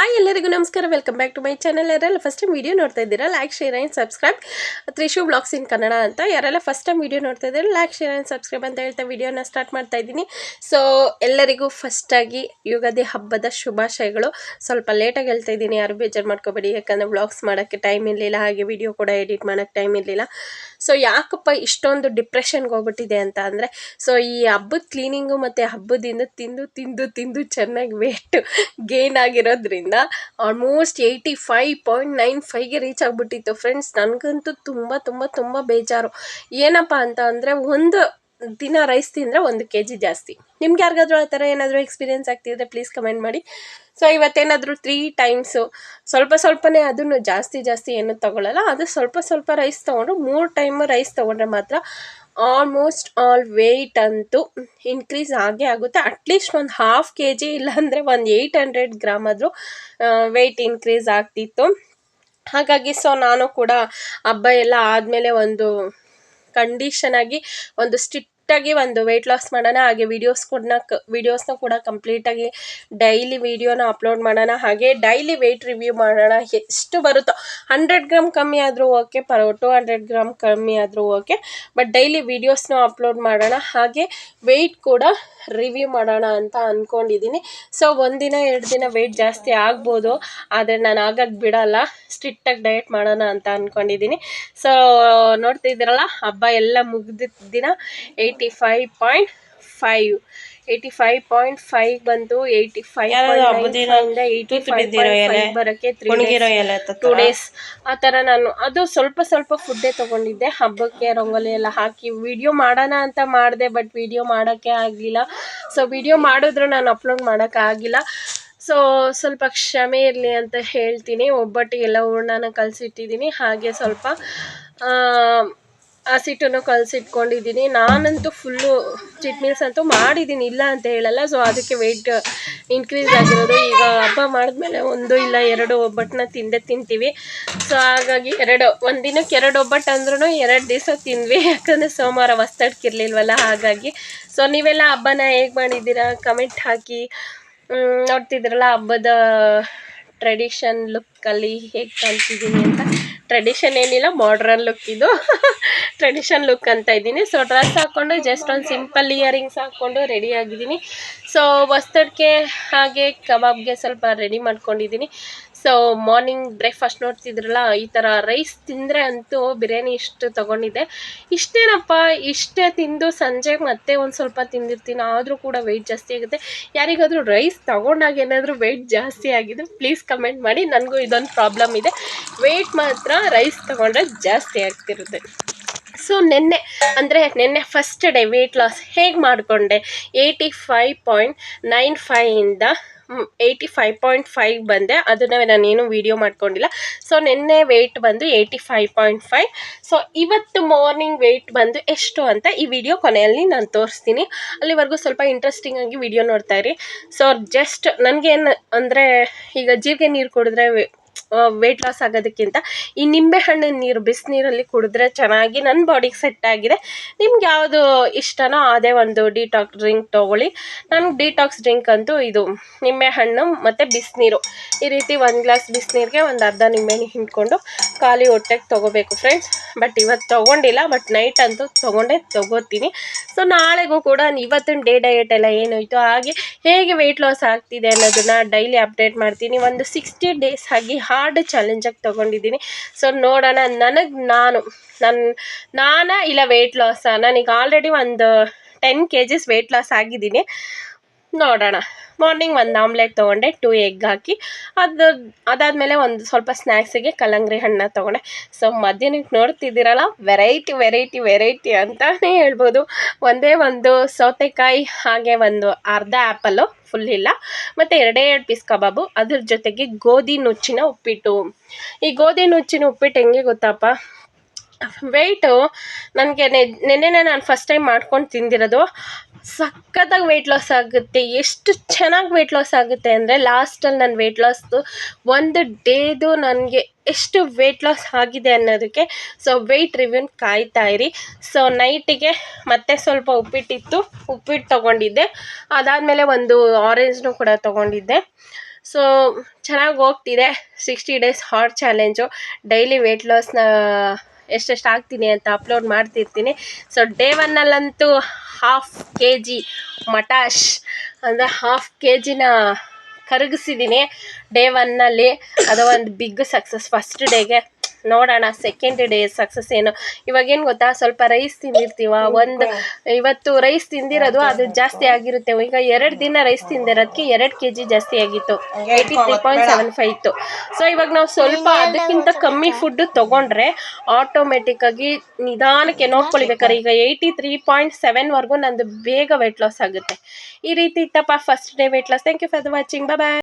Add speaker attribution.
Speaker 1: Hi ಎಲ್ಲರಿಗೂ ನಮಸ್ಕಾರ, welcome back to my channel. ಯಾರೆಲ್ಲ ಫಸ್ಟ್ ಟೈಮ್ ವೀಡಿಯೋ ನೋಡ್ತಾ ಇದ್ದೀರಾ, like share and subscribe. Trishu blogs in Kannada ಅಂತ ಯಾರೆಲ್ಲ ಫಸ್ಟ್ ಟೈಮ್ ವೀಡಿಯೋ ನೋಡ್ತಾ ಇದ್ದೀರಾ, ಲೈಕ್ ಶೇರ್ ಆ್ಯಂಡ್ ಸಬ್ಸ್ಕ್ರೈಬ್ ಅಂತ ಹೇಳ್ತಾ ವೀಡಿಯೋನ ಸ್ಟಾರ್ಟ್ ಮಾಡ್ತಾ ಇದ್ದೀನಿ. ಸೊ ಎಲ್ಲರಿಗೂ ಫಸ್ಟಾಗಿ ಯುಗಾದಿ ಹಬ್ಬದ ಶುಭಾಶಯಗಳು. ಸ್ವಲ್ಪ ಲೇಟಾಗಿ ಹೇಳ್ತಾ ಇದ್ದೀನಿ, ಯಾರು ಬೇಜಾರು ಮಾಡ್ಕೋಬೇಡಿ, ಯಾಕಂದರೆ ವ್ಲಾಗ್ಸ್ ಮಾಡೋಕ್ಕೆ ಟೈಮ್ ಇರಲಿಲ್ಲ, ಹಾಗೆ ವಿಡಿಯೋ ಕೂಡ ಎಡಿಟ್ ಮಾಡೋಕ್ಕೆ ಟೈಮ್ ಇರಲಿಲ್ಲ. ಸೊ ಯಾಕಪ್ಪ ಇಷ್ಟೊಂದು ಡಿಪ್ರೆಷನ್ಗೆ ಹೋಗ್ಬಿಟ್ಟಿದೆ ಅಂತ ಅಂದರೆ, ಸೊ ಈ ಹಬ್ಬದ ಕ್ಲೀನಿಂಗು ಮತ್ತು ಹಬ್ಬದಿಂದ ತಿಂದು ತಿಂದು ತಿಂದು ಚೆನ್ನಾಗಿ ವೇಟ್ ಗೇನ್ ಆಗಿರೋದ್ರಿಂದ ಆಲ್ಮೋಸ್ಟ್ 85.95ಗೆ ರೀಚ್ ಆಗಿಬಿಟ್ಟಿತ್ತು ಫ್ರೆಂಡ್ಸ್. ನನಗಂತೂ ತುಂಬ ಬೇಜಾರು. ಏನಪ್ಪ ಅಂತ ಅಂದರೆ, ಒಂದು ದಿನ ರೈಸ್ ತಿಂದರೆ 1 kg ಜಾಸ್ತಿ. ನಿಮ್ಗೆ ಯಾರಿಗಾದ್ರೂ ಆ ಥರ ಏನಾದರೂ ಎಕ್ಸ್ಪೀರಿಯೆನ್ಸ್ ಆಗ್ತಿದ್ರೆ ಪ್ಲೀಸ್ ಕಮೆಂಟ್ ಮಾಡಿ. ಸೊ ಇವತ್ತೇನಾದರೂ 3 ಟೈಮ್ಸು ಸ್ವಲ್ಪನೇ, ಅದನ್ನು ಜಾಸ್ತಿ ಏನು ತೊಗೊಳ್ಳಲ್ಲ, ಅದು ಸ್ವಲ್ಪ ರೈಸ್ ತೊಗೊಂಡ್ರು 3 ಟೈಮ್ ರೈಸ್ ತೊಗೊಂಡ್ರೆ ಮಾತ್ರ ಆಲ್ಮೋಸ್ಟ್ ಆಲ್ ವೆಯ್ಟ್ ಅಂತೂ ಇನ್ಕ್ರೀಸ್ ಆಗೇ ಆಗುತ್ತೆ. ಅಟ್ಲೀಸ್ಟ್ ಒಂದು 1/2 kg ಇಲ್ಲಾಂದರೆ ಒಂದು 800 ಗ್ರಾಮ್ ಆದರೂ ವೆಯ್ಟ್ ಇನ್ಕ್ರೀಸ್ ಆಗ್ತಿತ್ತು. ಹಾಗಾಗಿ ಸೊ ನಾನು ಕೂಡ ಹಬ್ಬ ಎಲ್ಲ ಆದಮೇಲೆ ಒಂದು ಕಂಡೀಷನ್ ಆಗಿ ಒಂದು ಸ್ಟ್ರಿಕ್ಟಾಗಿ ಒಂದು ವೆಯ್ಟ್ ಲಾಸ್ ಮಾಡೋಣ, ಹಾಗೆ ವೀಡಿಯೋಸ್ನ ಕೂಡ ಕಂಪ್ಲೀಟಾಗಿ ಡೈಲಿ ವೀಡಿಯೋನ ಅಪ್ಲೋಡ್ ಮಾಡೋಣ, ಹಾಗೆ ಡೈಲಿ ವೆಯ್ಟ್ ರಿವ್ಯೂ ಮಾಡೋಣ. ಎಷ್ಟು ಬರುತ್ತೋ 100 ಗ್ರಾಮ್ ಕಮ್ಮಿ ಆದರೂ ಓಕೆ, 200 ಗ್ರಾಮ್ ಕಮ್ಮಿ ಆದರೂ ಓಕೆ, ಬಟ್ ಡೈಲಿ ವೀಡಿಯೋಸ್ನ ಅಪ್ಲೋಡ್ ಮಾಡೋಣ, ಹಾಗೆ ವೆಯ್ಟ್ ಕೂಡ ರಿವ್ಯೂ ಮಾಡೋಣ ಅಂತ ಅಂದ್ಕೊಂಡಿದ್ದೀನಿ. ಸೊ 1 ದಿನ 2 ದಿನ ವೆಯ್ಟ್ ಜಾಸ್ತಿ ಆಗ್ಬೋದು, ಆದರೆ ನಾನು ಆಗಕ್ಕೆ ಬಿಡಲ್ಲ, ಸ್ಟ್ರಿಕ್ಟಾಗಿ ಡಯಟ್ ಮಾಡೋಣ ಅಂತ ಅಂದ್ಕೊಂಡಿದ್ದೀನಿ. ಸೊ ನೋಡ್ತಿದ್ದೀರಲ್ಲ, ಹಬ್ಬ ಎಲ್ಲ ಮುಗಿದ ದಿನ 85.5 ಬಂತು. 85.5 ಬರೋಕ್ಕೆ 2 ಡೇಸ್ ಆ ಥರ ನಾನು ಅದು ಸ್ವಲ್ಪ ಫುಡ್ಡೇ ತೊಗೊಂಡಿದ್ದೆ. ಹಬ್ಬಕ್ಕೆ ರಂಗೋಲಿ ಎಲ್ಲ ಹಾಕಿ ವಿಡಿಯೋ ಮಾಡೋಣ ಅಂತ ಮಾಡಿದೆ, ಬಟ್ ವಿಡಿಯೋ ಮಾಡೋಕ್ಕೆ ಆಗಲಿಲ್ಲ. ಸೊ ವಿಡಿಯೋ ಮಾಡಿದ್ರು ನಾನು ಅಪ್ಲೋಡ್ ಮಾಡೋಕ್ಕಾಗಿಲ್ಲ. ಸೊ ಸ್ವಲ್ಪ ಕ್ಷಮೆ ಇರಲಿ ಅಂತ ಹೇಳ್ತೀನಿ. ಒಬ್ಬಟ್ಟಿಗೆಲ್ಲ ಹೂರ್ಣನ ಕಲಸಿಟ್ಟಿದ್ದೀನಿ, ಹಾಗೆ ಸ್ವಲ್ಪ ಹಸಿಟ್ಟನ್ನು ಕಲಸಿಟ್ಕೊಂಡಿದ್ದೀನಿ. ನಾನಂತೂ ಫುಲ್ಲು ಚಿಟ್ ಮೀಲ್ಸ್ ಅಂತೂ ಮಾಡಿದ್ದೀನಿ, ಇಲ್ಲ ಅಂತ ಹೇಳಲ್ಲ. ಸೊ ಅದಕ್ಕೆ ವೆಯ್ಟ್ ಇನ್ಕ್ರೀಸ್ ಆಗಿರೋದು. ಈಗ ಹಬ್ಬ ಮಾಡಿದ್ಮೇಲೆ 1 ಇಲ್ಲ 2 ಒಬ್ಬಟ್ಟನ್ನ ತಿಂತೀವಿ. ಸೊ ಹಾಗಾಗಿ ಒಂದು ದಿನಕ್ಕೆ 2 ಒಬ್ಬಟ್ಟು ಅಂದ್ರೂ 2 ದಿವಸ ತಿಂದ್ವಿ, ಯಾಕಂದರೆ ಸೋಮವಾರ ಹೊಸ್ತಡ್ಕಿರ್ಲಿಲ್ವಲ್ಲ, ಹಾಗಾಗಿ. ಸೊ ನೀವೆಲ್ಲ ಹಬ್ಬನ ಹೇಗೆ ಮಾಡಿದ್ದೀರಾ ಕಮೆಂಟ್ ಹಾಕಿ. ನೋಡ್ತಿದ್ರಲ್ಲ, ಹಬ್ಬದ ಟ್ರೆಡಿಷನ್ ಲುಕ್ಕಲ್ಲಿ ಹೇಗೆ ಕಾಣ್ತಿದ್ದೀನಿ ಅಂತ. ಟ್ರೆಡಿಷನ್ ಏನಿಲ್ಲ, ಮಾಡ್ರನ್ ಲುಕ್ ಇದು. ಟ್ರೆಡಿಷನ್ ಲುಕ್ ಅಂತ ಇದ್ದೀನಿ. ಸೊ ಡ್ರೆಸ್ ಹಾಕ್ಕೊಂಡು ಜಸ್ಟ್ ಒಂದು ಸಿಂಪಲ್ ಇಯರಿಂಗ್ಸ್ ಹಾಕ್ಕೊಂಡು ರೆಡಿ ಆಗಿದ್ದೀನಿ. ಸೊ ಹೊಸ್ತಡ್ಕೆ ಹಾಗೆ ಕಬಾಬ್ಗೆ ಸ್ವಲ್ಪ ರೆಡಿ ಮಾಡ್ಕೊಂಡಿದ್ದೀನಿ. ಸೊ ಮಾರ್ನಿಂಗ್ ಬ್ರೇಕ್ಫಾಸ್ಟ್ ನೋಡ್ತಿದ್ರಲ್ಲ, ಈ ಥರ ರೈಸ್ ತಿಂದರೆ ಅಂತೂ ಬಿರಿಯಾನಿ ಇಷ್ಟು ತೊಗೊಂಡಿದ್ದೆ. ಇಷ್ಟೇನಪ್ಪ, ಇಷ್ಟೇ ತಿಂದು ಸಂಜೆ ಮತ್ತೆ ಒಂದು ಸ್ವಲ್ಪ ತಿಂದಿರ್ತೀನಿ, ಆದರೂ ಕೂಡ ವೆಯ್ಟ್ ಜಾಸ್ತಿ ಆಗುತ್ತೆ. ಯಾರಿಗಾದರೂ ರೈಸ್ ತೊಗೊಂಡಾಗ ಏನಾದರೂ ವೆಯ್ಟ್ ಜಾಸ್ತಿ ಆಗಿದೆ ಪ್ಲೀಸ್ ಕಮೆಂಟ್ ಮಾಡಿ. ನನಗೂ ಇದೊಂದು ಪ್ರಾಬ್ಲಮ್ ಇದೆ, ವೆಯ್ಟ್ ಮಾತ್ರ ರೈಸ್ ತೊಗೊಂಡ್ರೆ ಜಾಸ್ತಿ ಆಗ್ತಿರುತ್ತೆ. ಸೊ ನಿನ್ನೆ ಫಸ್ಟ್ ಡೇ ವೆಯ್ಟ್ ಲಾಸ್ ಹೇಗೆ ಮಾಡಿಕೊಂಡೆ, 85.95ಇಂದ 85.5 ಬಂದೆ. ಅದನ್ನು ನಾನೇನು ವೀಡಿಯೋ ಮಾಡ್ಕೊಂಡಿಲ್ಲ. ಸೊ ನಿನ್ನೆ ವೆಯ್ಟ್ ಬಂದು 85.5. ಸೊ ಇವತ್ತು ಮಾರ್ನಿಂಗ್ ವೆಯ್ಟ್ ಬಂದು ಎಷ್ಟು ಅಂತ ಈ ವಿಡಿಯೋ ಕೊನೆಯಲ್ಲಿ ನಾನು ತೋರಿಸ್ತೀನಿ. ಅಲ್ಲಿವರೆಗೂ ಸ್ವಲ್ಪ ಇಂಟ್ರೆಸ್ಟಿಂಗ್ ಆಗಿ ವಿಡಿಯೋ ನೋಡ್ತಾ ಇರಿ. ಸೊ ಜಸ್ಟ್ ನನಗೇನು ಅಂದರೆ, ಈಗ ಜೀರಿಗೆ ನೀರು ಕುಡಿದ್ರೆ ವೆಯ್ಟ್ ಲಾಸ್ ಆಗೋದಕ್ಕಿಂತ ಈ ನಿಂಬೆಹಣ್ಣಿನ ನೀರು ಬಿಸಿನೀರಲ್ಲಿ ಕುಡಿದ್ರೆ ಚೆನ್ನಾಗಿ ನನ್ನ ಬಾಡಿಗೆ ಸೆಟ್ ಆಗಿದೆ. ನಿಮ್ಗೆ ಯಾವುದು ಇಷ್ಟನೋ ಅದೇ ಒಂದು ಡಿಟಾಕ್ಸ್ ಡ್ರಿಂಕ್ ತೊಗೊಳ್ಳಿ. ನನಗೆ ಡಿಟಾಕ್ಸ್ ಡ್ರಿಂಕ್ ಅಂತೂ ಇದು ನಿಂಬೆಹಣ್ಣು ಮತ್ತು ಬಿಸಿನೀರು, ಈ ರೀತಿ 1 ಗ್ಲಾಸ್ ಬಿಸಿನೀರಿಗೆ ಒಂದು ಅರ್ಧ ನಿಂಬೆಹಣ್ಣು ಹಿಂಡ್ಕೊಂಡು ಖಾಲಿ ಹೊಟ್ಟೆಗೆ ತೊಗೋಬೇಕು ಫ್ರೆಂಡ್ಸ್. ಬಟ್ ಇವತ್ತು ತೊಗೊಂಡಿಲ್ಲ, ಬಟ್ ನೈಟ್ ಅಂತೂ ತೊಗೋತೀನಿ. ಸೊ ನಾಳೆಗೂ ಕೂಡ ಇವತ್ತಿನ ಡೇ ಡಯಟ್ ಎಲ್ಲ ಏನಾಯಿತು, ಹಾಗೆ ಹೇಗೆ ವೆಯ್ಟ್ ಲಾಸ್ ಆಗ್ತಿದೆ ಅನ್ನೋದನ್ನು ಡೈಲಿ ಅಪ್ಡೇಟ್ ಮಾಡ್ತೀನಿ. ಒಂದು 60 ಡೇಸ್ ಆಗಿ ಹಾರ್ಡ್ ಚಾಲೆಂಜಾಗಿ ತೊಗೊಂಡಿದ್ದೀನಿ. ಸೊ ನೋಡೋಣ, ನಾನು ಇಲ್ಲ ವೆಯ್ಟ್ ಲಾಸ. ನನಗೆ ಆಲ್ರೆಡಿ ಒಂದು 10 kg ವೆಯ್ಟ್ ಲಾಸ್ ಆಗಿದ್ದೀನಿ. ನೋಡೋಣ. ಮಾರ್ನಿಂಗ್ 1 ಆಮ್ಲೆಟ್ ತೊಗೊಂಡೆ, 2 ಎಗ್ ಹಾಕಿ. ಅದಾದಮೇಲೆ ಒಂದು ಸ್ವಲ್ಪ ಸ್ನ್ಯಾಕ್ಸಿಗೆ ಕಲ್ಲಂಗಡಿ ಹಣ್ಣು ತೊಗೊಂಡೆ. ಸೊ ಮಧ್ಯಾಹ್ನಕ್ಕೆ ನೋಡ್ತಿದ್ದೀರಲ್ಲ, ವೆರೈಟಿ ಅಂತಲೇ ಹೇಳ್ಬೋದು. ಒಂದೇ ಒಂದು ಸೌತೆಕಾಯಿ, ಹಾಗೆ ಒಂದು ಅರ್ಧ ಆ್ಯಪಲ್ಲು, ಫುಲ್ ಇಲ್ಲ, ಮತ್ತು 2 ಪೀಸ್ ಕಬಾಬು, ಅದ್ರ ಜೊತೆಗೆ ಗೋಧಿ ನುಚ್ಚಿನ ಉಪ್ಪಿಟ್ಟು. ಈ ಗೋಧಿ ನುಚ್ಚಿನ ಉಪ್ಪಿಟ್ಟು ಹೆಂಗೆ ಗೊತ್ತಪ್ಪ, ವೆಯ್ಟು ನನಗೆ ನೆನ್ನೆ ನಾನು ಫಸ್ಟ್ ಟೈಮ್ ಮಾಡ್ಕೊಂಡು ತಿಂದಿರೋದು. ಸಖತ್ತಾಗಿ ವೆಯ್ಟ್ ಲಾಸ್ ಆಗುತ್ತೆ. ಎಷ್ಟು ಚೆನ್ನಾಗಿ ವೆಯ್ಟ್ ಲಾಸ್ ಆಗುತ್ತೆ ಅಂದರೆ, ಲಾಸ್ಟಲ್ಲಿ ನನ್ನ ವೆಯ್ಟ್ ಲಾಸ್ದು ಒಂದು ಡೇದು ನನಗೆ ಎಷ್ಟು ವೆಯ್ಟ್ ಲಾಸ್ ಆಗಿದೆ ಅನ್ನೋದಕ್ಕೆ ಸೊ ವೆಯ್ಟ್ ರಿವ್ಯೂನ ಕಾಯ್ತಾ ಇರಿ. ಸೊ ನೈಟಿಗೆ ಮತ್ತೆ ಸ್ವಲ್ಪ ಉಪ್ಪಿಟ್ಟು ತೊಗೊಂಡಿದ್ದೆ. ಅದಾದಮೇಲೆ ಒಂದು ಆರೆಂಜ್ನೂ ಕೂಡ ತೊಗೊಂಡಿದ್ದೆ. ಸೊ ಚೆನ್ನಾಗಿ ಹೋಗ್ತಿದೆ. 60 days heart challenge. Daily weight ಲಾಸ್ನ ಎಷ್ಟೆಷ್ಟು ಆಗ್ತೀನಿ ಅಂತ ಅಪ್ಲೋಡ್ ಮಾಡ್ತಿರ್ತೀನಿ. ಸೊ ಡೇ 1 ಹಾಫ್ kg ಮಟಾಶ್ ಅಂದರೆ ಹಾಫ್ kgನ ಕರಗಿಸಿದ್ದೀನಿ ಡೇ 1 ಅದು ಒಂದು ಬಿಗ್ ಸಕ್ಸಸ್. ಫಸ್ಟ್ ಡೇಗೆ ನೋಡೋಣ ಸೆಕೆಂಡ್ ಡೇ ಸಕ್ಸಸ್ ಏನು. ಇವಾಗೇನು ಗೊತ್ತಾ, ಸ್ವಲ್ಪ ರೈಸ್ ತಿಂದಿರ್ತೀವ, ಇವತ್ತು ರೈಸ್ ತಿಂದಿರೋದು ಅದು ಜಾಸ್ತಿ ಆಗಿರುತ್ತೆ. ಈಗ 2 ದಿನ ರೈಸ್ ತಿಂದಿರೋದಕ್ಕೆ 2 kg ಜಾಸ್ತಿ ಆಗಿತ್ತು, 83.75 ಇತ್ತು. ಸೊ ಇವಾಗ ನಾವು ಸ್ವಲ್ಪ ಅದಕ್ಕಿಂತ ಕಮ್ಮಿ ಫುಡ್ ತೊಗೊಂಡ್ರೆ ಆಟೋಮೆಟಿಕ್ಕಾಗಿ ನಿಧಾನಕ್ಕೆ ನೋಡ್ಕೊಳ್ಬೇಕಾರೆ ಈಗ 83.7 ನಂದು ಬೇಗ ವೆಯ್ಟ್ ಲಾಸ್ ಆಗುತ್ತೆ. ಈ ರೀತಿ ಇತ್ತಪ್ಪ first day weight loss. Thank you for the watching. Bye.